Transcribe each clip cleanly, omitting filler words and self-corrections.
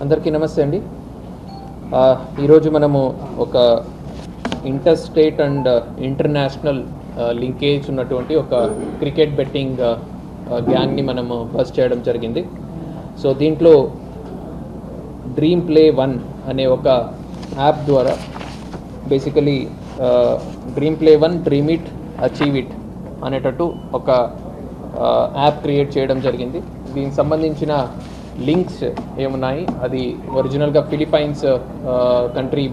అందరికీ నమస్తే అండి. ఈరోజు మనము ఒక inter state and international linkage ఉన్నటువంటి ఒక క్రికెట్ బెట్టింగ్ గ్యాంగ్ని మనము బస్ చేయడం జరిగింది. సో దీంట్లో డ్రీమ్ ప్లే 1 అనే ఒక యాప్ ద్వారా basically dream play 1 dream it achieve it అనేటట్టు ఒక యాప్ క్రియేట్ చేయడం జరిగింది. దీనికి సంబంధించిన లింక్స్ ఏమున్నాయి, అది ఒరిజినల్గా ఫిలిపైన్స్ కంట్రీ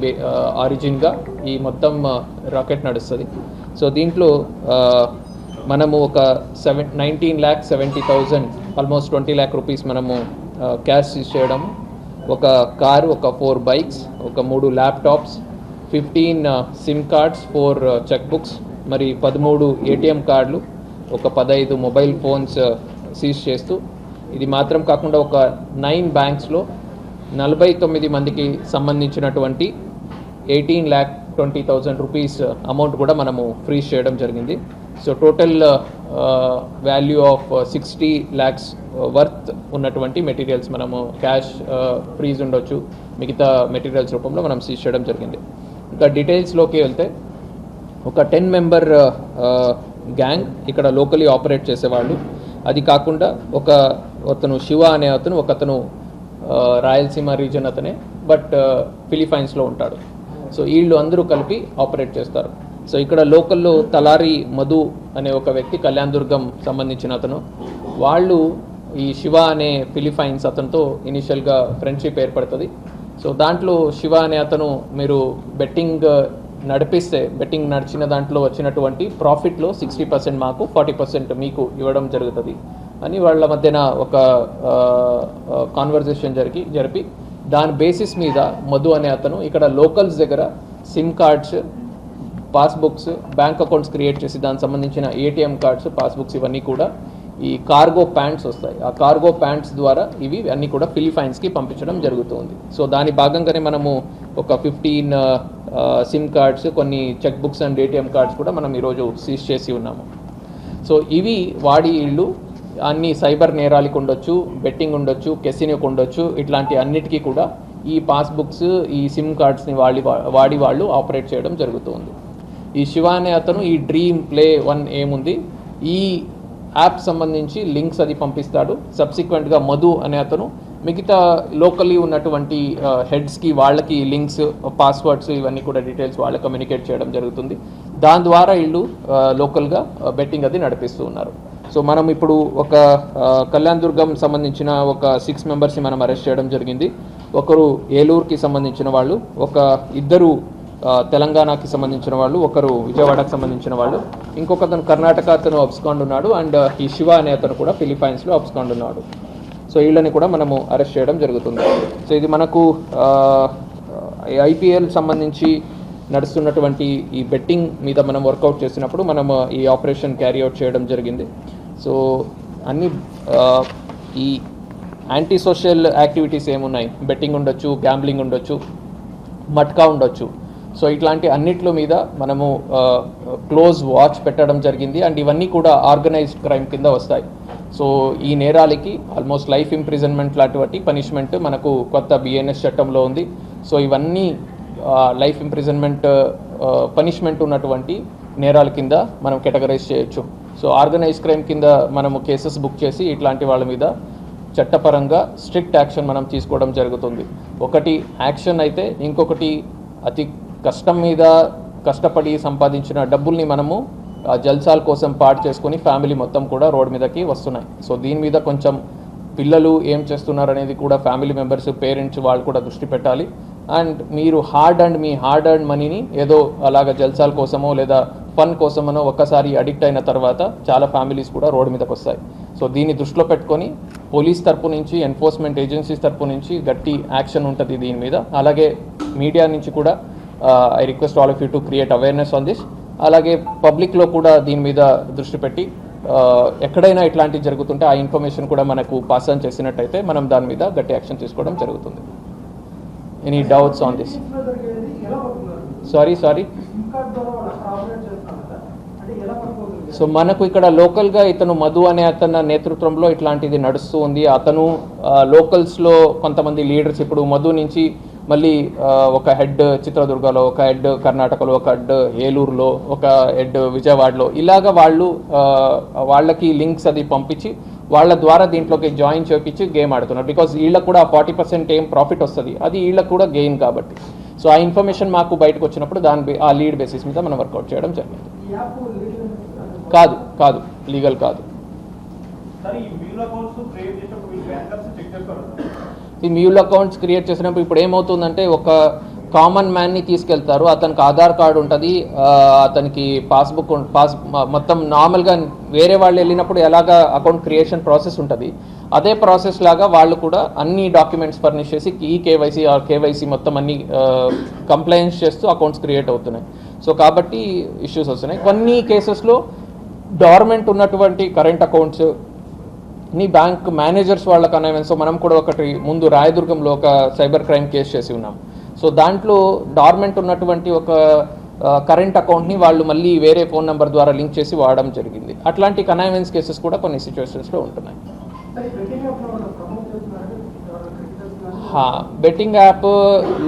ఆరిజిన్గా ఈ మొత్తం రాకెట్ నడుస్తుంది. సో దీంట్లో మనము ఒక 19,70,000 ఆల్మోస్ట్ 20 lakh రూపీస్ మనము క్యాష్ చేయడం, ఒక కారు, ఒక 4 బైక్స్, ఒక 3 laptops, 15 SIM cards, 4 cheque books, మరి 13 ఏటీఎం కార్డులు, ఒక 15 మొబైల్ ఫోన్స్ సీజ్ చేస్తూ, ఇది మాత్రం కాకుండా ఒక 9 బ్యాంక్స్లో 49 మందికి సంబంధించినటువంటి 18,20,000 రూపీస్ అమౌంట్ కూడా మనము ఫ్రీజ్ చేయడం జరిగింది. So total value of 60 lakhs worth ఉన్నటువంటి మెటీరియల్స్ మనము క్యాష్ ఫ్రీజ్ ఉండొచ్చు, మిగతా మెటీరియల్స్ రూపంలో మనం సీజ్ చేయడం జరిగింది. ఇంకా డీటెయిల్స్లోకి వెళ్తే ఒక 10 member గ్యాంగ్ ఇక్కడ లోకలీ ఆపరేట్ చేసేవాళ్ళు. అది కాకుండా అతను శివ అనే ఒకతను రాయలసీమ రీజన్ అతనే, బట్ ఫిలిపైన్స్లో ఉంటాడు. సో వీళ్ళు అందరూ కలిపి ఆపరేట్ చేస్తారు. సో ఇక్కడ లోకల్లో తలారి మధు అనే ఒక వ్యక్తి, కళ్యాణ్ దుర్గం సంబంధించిన అతను, వాళ్ళు ఈ శివ అనే ఫిలిపైన్స్ అతనితో ఇనిషియల్గా ఫ్రెండ్షిప్ ఏర్పడుతుంది. సో దాంట్లో శివ అనే అతను, మీరు బెట్టింగ్ నడిచిన దాంట్లో వచ్చినటువంటి ప్రాఫిట్లో 60% మాకు, 40% మీకు ఇవ్వడం జరుగుతుంది అని వాళ్ళ మధ్యన ఒక కాన్వర్జేషన్ జరిపి దాని బేసిస్ మీద మధు అనే అతను ఇక్కడ లోకల్స్ దగ్గర SIM cards, passbooks, bank accounts create చేసి దానికి సంబంధించిన ఏటీఎం కార్డ్స్, పాస్బుక్స్ ఇవన్నీ కూడా ఈ కార్గో ప్యాంట్స్ వస్తాయి. ఆ కార్గో ప్యాంట్స్ ద్వారా ఇవి అన్నీ కూడా ఫిలిపైన్స్కి పంపించడం జరుగుతుంది. సో దాని భాగంగానే మనము ఒక 15 సిమ్ కార్డ్స్, కొన్ని cheque books and ATM cards కూడా మనం ఈరోజు సీజ్ చేసి ఉన్నాము. సో ఇవి వాడి ఇళ్ళు అన్ని సైబర్ నేరాలకు ఉండొచ్చు, బెట్టింగ్ ఉండొచ్చు, కెసినోకి ఉండొచ్చు, ఇట్లాంటి అన్నిటికీ కూడా ఈ పాస్బుక్స్, ఈ సిమ్ కార్డ్స్ని వాడి వాళ్ళు ఆపరేట్ చేయడం జరుగుతుంది. ఈ శివ అనే అతను ఈ డ్రీమ్ ప్లే 1 ఏముంది, ఈ యాప్ సంబంధించి లింక్స్ అది పంపిస్తాడు. సబ్సిక్వెంట్గా మధు అనే అతను మిగతా లోకల్లీ ఉన్నటువంటి హెడ్స్కి వాళ్ళకి లింక్స్, పాస్వర్డ్స్ ఇవన్నీ కూడా డీటెయిల్స్ వాళ్ళకి కమ్యూనికేట్ చేయడం జరుగుతుంది. దాని ద్వారా వీళ్ళు లోకల్గా బెట్టింగ్ అది నడిపిస్తూ ఉన్నారు. సో మనం ఇప్పుడు ఒక కళ్యాణ్ దుర్గం సంబంధించిన ఒక 6 మెంబర్స్ని మనం అరెస్ట్ చేయడం జరిగింది. ఒకరు ఏలూరుకి సంబంధించిన వాళ్ళు, ఇద్దరు తెలంగాణకి సంబంధించిన వాళ్ళు, ఒకరు విజయవాడకు సంబంధించిన వాళ్ళు, ఇంకొకతను కర్ణాటక అతను అబ్స్కాండ్ ఉన్నాడు, అండ్ ఈ శివ అనే అతను కూడా ఫిలిపైన్స్లో అబ్స్కాండ్ ఉన్నాడు. సో వీళ్ళని కూడా మనము అరెస్ట్ చేయడం జరుగుతుంది. సో ఇది మనకు ఐపీఎల్ సంబంధించి నడుస్తున్నటువంటి ఈ బెట్టింగ్ మీద మనం వర్కౌట్ చేసినప్పుడు మనం ఈ ఆపరేషన్ క్యారీ అవుట్ చేయడం జరిగింది. సో అన్ని ఈ యాంటీ సోషల్ యాక్టివిటీస్ ఏమున్నాయి, బెట్టింగ్ ఉండొచ్చు, గ్యాంబ్లింగ్ ఉండొచ్చు, మట్కా ఉండొచ్చు. సో ఇట్లాంటి అన్నిట్లో మీద మనము క్లోజ్ వాచ్ పెట్టడం జరిగింది. అండ్ ఇవన్నీ కూడా ఆర్గనైజ్డ్ క్రైమ్ కింద వస్తాయి. సో ఈ నేరాలకి ఆల్మోస్ట్ లైఫ్ ఇంప్రిజన్మెంట్ లాంటి పనిష్మెంట్ మనకు కొత్త బిఎన్ఎస్ చట్టంలో ఉంది. సో ఇవన్నీ లైఫ్ ఇంప్రిజన్మెంట్ పనిష్మెంట్ ఉన్నటువంటి నేరాల కింద మనం కేటగరైజ్ చేయొచ్చు. సో ఆర్గనైజ్ క్రైమ్ కింద మనము కేసెస్ బుక్ చేసి ఇట్లాంటి వాళ్ళ మీద చట్టపరంగా స్ట్రిక్ట్ యాక్షన్ మనం తీసుకోవడం జరుగుతుంది. ఒకటి యాక్షన్ అయితే, ఇంకొకటి అతి కష్టం మీద కష్టపడి సంపాదించిన డబ్బుల్ని మనము జల్సాల కోసం పాడు చేసుకొని ఫ్యామిలీ మొత్తం కూడా రోడ్ మీదకి వస్తున్నాయి. సో దీని మీద కొంచెం పిల్లలు ఏం చేస్తున్నారు అనేది కూడా ఫ్యామిలీ మెంబర్స్, పేరెంట్స్ వాళ్ళు కూడా దృష్టి పెట్టాలి. అండ్ మీరు మీ హార్డ్ ఎర్న్ మనీని ఏదో అలాగ జల్సాల కోసమో లేదా ఫన్ కోసమనో ఒక్కసారి అడిక్ట్ అయిన తర్వాత చాలా ఫ్యామిలీస్ కూడా రోడ్ మీదకి వస్తాయి. సో దీన్ని దృష్టిలో పెట్టుకొని పోలీస్ తరపు నుంచి, ఎన్ఫోర్స్మెంట్ ఏజెన్సీస్ తరపు నుంచి గట్టి యాక్షన్ ఉంటుంది దీని మీద. అలాగే మీడియా నుంచి కూడా I request all of you to create awareness on this. అలాగే పబ్లిక్లో కూడా దీని మీద దృష్టి పెట్టి ఎక్కడైనా ఇట్లాంటివి జరుగుతుంటే ఆ ఇన్ఫర్మేషన్ కూడా మనకు పాస్ ఆన్ చేసినట్టయితే మనం దాని మీద గట్టి యాక్షన్ తీసుకోవడం జరుగుతుంది. Any doubts on this? Sorry so మనకు ఇక్కడ లోకల్గా ఇతను మధు అనే అతని నేతృత్వంలో ఇట్లాంటిది నడుస్తూ ఉంది. అతను లోకల్స్లో కొంతమంది లీడర్స్, ఇప్పుడు మధు నుంచి మళ్ళీ ఒక హెడ్ చిత్రదుర్గలో, ఒక హెడ్ కర్ణాటకలో, ఒక హెడ్ ఏలూరులో, ఒక హెడ్ విజయవాడలో, ఇలాగ వాళ్ళకి లింక్స్ అది పంపించి వాళ్ళ ద్వారా దీంట్లోకి జాయిన్ చేపించి గేమ్ ఆడుతున్నారు. బికాజ్ వీళ్ళకు కూడా 40% ఏం ప్రాఫిట్ వస్తుంది, అది వీళ్ళకు కూడా గెయిన్ కాబట్టి. సో ఆ ఇన్ఫర్మేషన్ మాకు బయటకు వచ్చినప్పుడు ఆ లీడ్ బేసిస్ మీద మనం వర్కౌట్ చేయడం జరిగింది. కాదు లీగల్ కాదు. ఈ మ్యూల్ అకౌంట్స్ క్రియేట్ చేసినప్పుడు ఇప్పుడు ఏమవుతుందంటే, ఒక కామన్ మ్యాన్ని తీసుకెళ్తారు, అతనికి ఆధార్ కార్డు ఉంటుంది, అతనికి పాస్బుక్ మొత్తం నార్మల్గా వేరే వాళ్ళు వెళ్ళినప్పుడు ఎలాగ అకౌంట్ క్రియేషన్ ప్రాసెస్ ఉంటుంది, అదే ప్రాసెస్ లాగా వాళ్ళు కూడా అన్ని డాక్యుమెంట్స్ ఫర్నిష్ చేసి కేవైసీ కేవైసీ మొత్తం అన్ని కంప్లైంట్స్ చేస్తూ అకౌంట్స్ క్రియేట్ అవుతున్నాయి. సో కాబట్టి ఇష్యూస్ వస్తున్నాయి. కొన్ని కేసెస్లో డార్మెంట్ ఉన్నటువంటి కరెంట్ అకౌంట్స్ నీ బ్యాంక్ మేనేజర్స్ వాళ్ళ కనెవెన్స్. మనం కూడా ఒకటి ముందు రాయదుర్గంలో ఒక సైబర్ క్రైమ్ కేసు చేసి ఉన్నాం. సో దాంట్లో డార్మెంట్ ఉన్నటువంటి ఒక కరెంట్ అకౌంట్ని వాళ్ళు మళ్ళీ వేరే ఫోన్ నెంబర్ ద్వారా లింక్ చేసి వాడడం జరిగింది. అట్లాంటి కనెవెన్స్ కేసెస్ కూడా కొన్ని సిచ్యువేషన్స్లో ఉంటున్నాయి. బెట్టింగ్ యాప్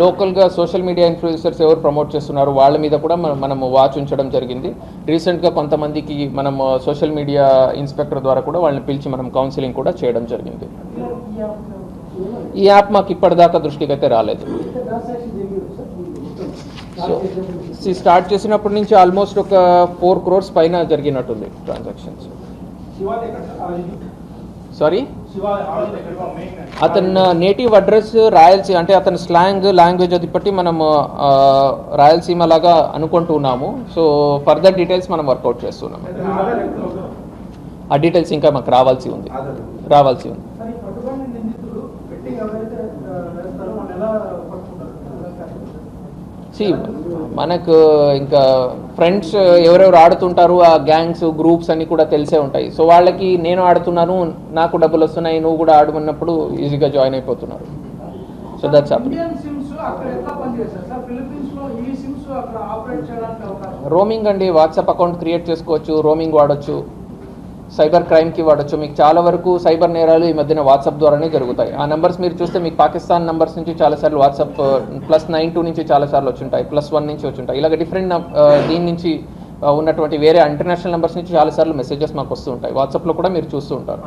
లోకల్గా సోషల్ మీడియా ఇన్ఫ్లుయెన్సర్స్ ఎవరు ప్రమోట్ చేస్తున్నారు వాళ్ళ మీద కూడా మనము వాచ్ ఉంచడం జరిగింది. రీసెంట్గా కొంతమందికి మనం సోషల్ మీడియా ఇన్స్పెక్టర్ ద్వారా కూడా వాళ్ళని పిలిచి మనం కౌన్సిలింగ్ కూడా చేయడం జరిగింది. ఈ యాప్ మాకు ఇప్పటిదాకా దృష్టికి అయితే రాలేదు. సో స్టార్ట్ చేసినప్పటి నుంచి ఆల్మోస్ట్ ఒక 4 crores పైన జరిగినట్టుంది ట్రాన్సాక్షన్స్. సారీ, అతని నేటివ్ అడ్రస్ రాయలసీమ, అంటే అతని స్లాంగ్ లాంగ్వేజ్ అది బట్టి మనం రాయలసీమ లాగా అనుకుంటున్నాము. సో ఫర్దర్ డీటెయిల్స్ మనం వర్కౌట్ చేస్తున్నాము. ఆ డీటెయిల్స్ ఇంకా మాకు రావాల్సి ఉంది. మనకు ఇంకా ఫ్రెండ్స్ ఎవరెవరు ఆడుతుంటారు, ఆ గ్యాంగ్స్ గ్రూప్స్ అన్ని కూడా తెలిసే ఉంటాయి. సో వాళ్ళకి నేను ఆడుతున్నాను, నాకు డబ్బులు వస్తున్నాయి, నువ్వు కూడా ఆడమన్నప్పుడు ఈజీగా జాయిన్ అయిపోతున్నారు. సో దట్స్ రోమింగ్ అండి. వాట్సాప్ అకౌంట్ క్రియేట్ చేసుకోవచ్చు, రోమింగ్ వాడచ్చు, సైబర్ క్రైమ్కి వాడచ్చు. మీకు చాలా వరకు సైబర్ నేరాలు ఈ మధ్యన వాట్సాప్ ద్వారానే జరుగుతాయి. ఆ నెంబర్స్ మీరు చూస్తే మీకు పాకిస్తాన్ నెంబర్స్ నుంచి చాలాసార్లు వాట్సాప్ +92 నుంచి చాలాసార్లు వచ్చుంటాయి, +1 నుంచి వచ్చుంటాయి. ఇలాగ డిఫరెంట్ దీని నుంచి ఉన్నటువంటి వేరే ఇంటర్నేషనల్ నెంబర్స్ నుంచి చాలాసార్లు మెసేజెస్ మాకు వస్తూ ఉంటాయి. వాట్సాప్లో కూడా మీరు చూస్తూ ఉంటారు.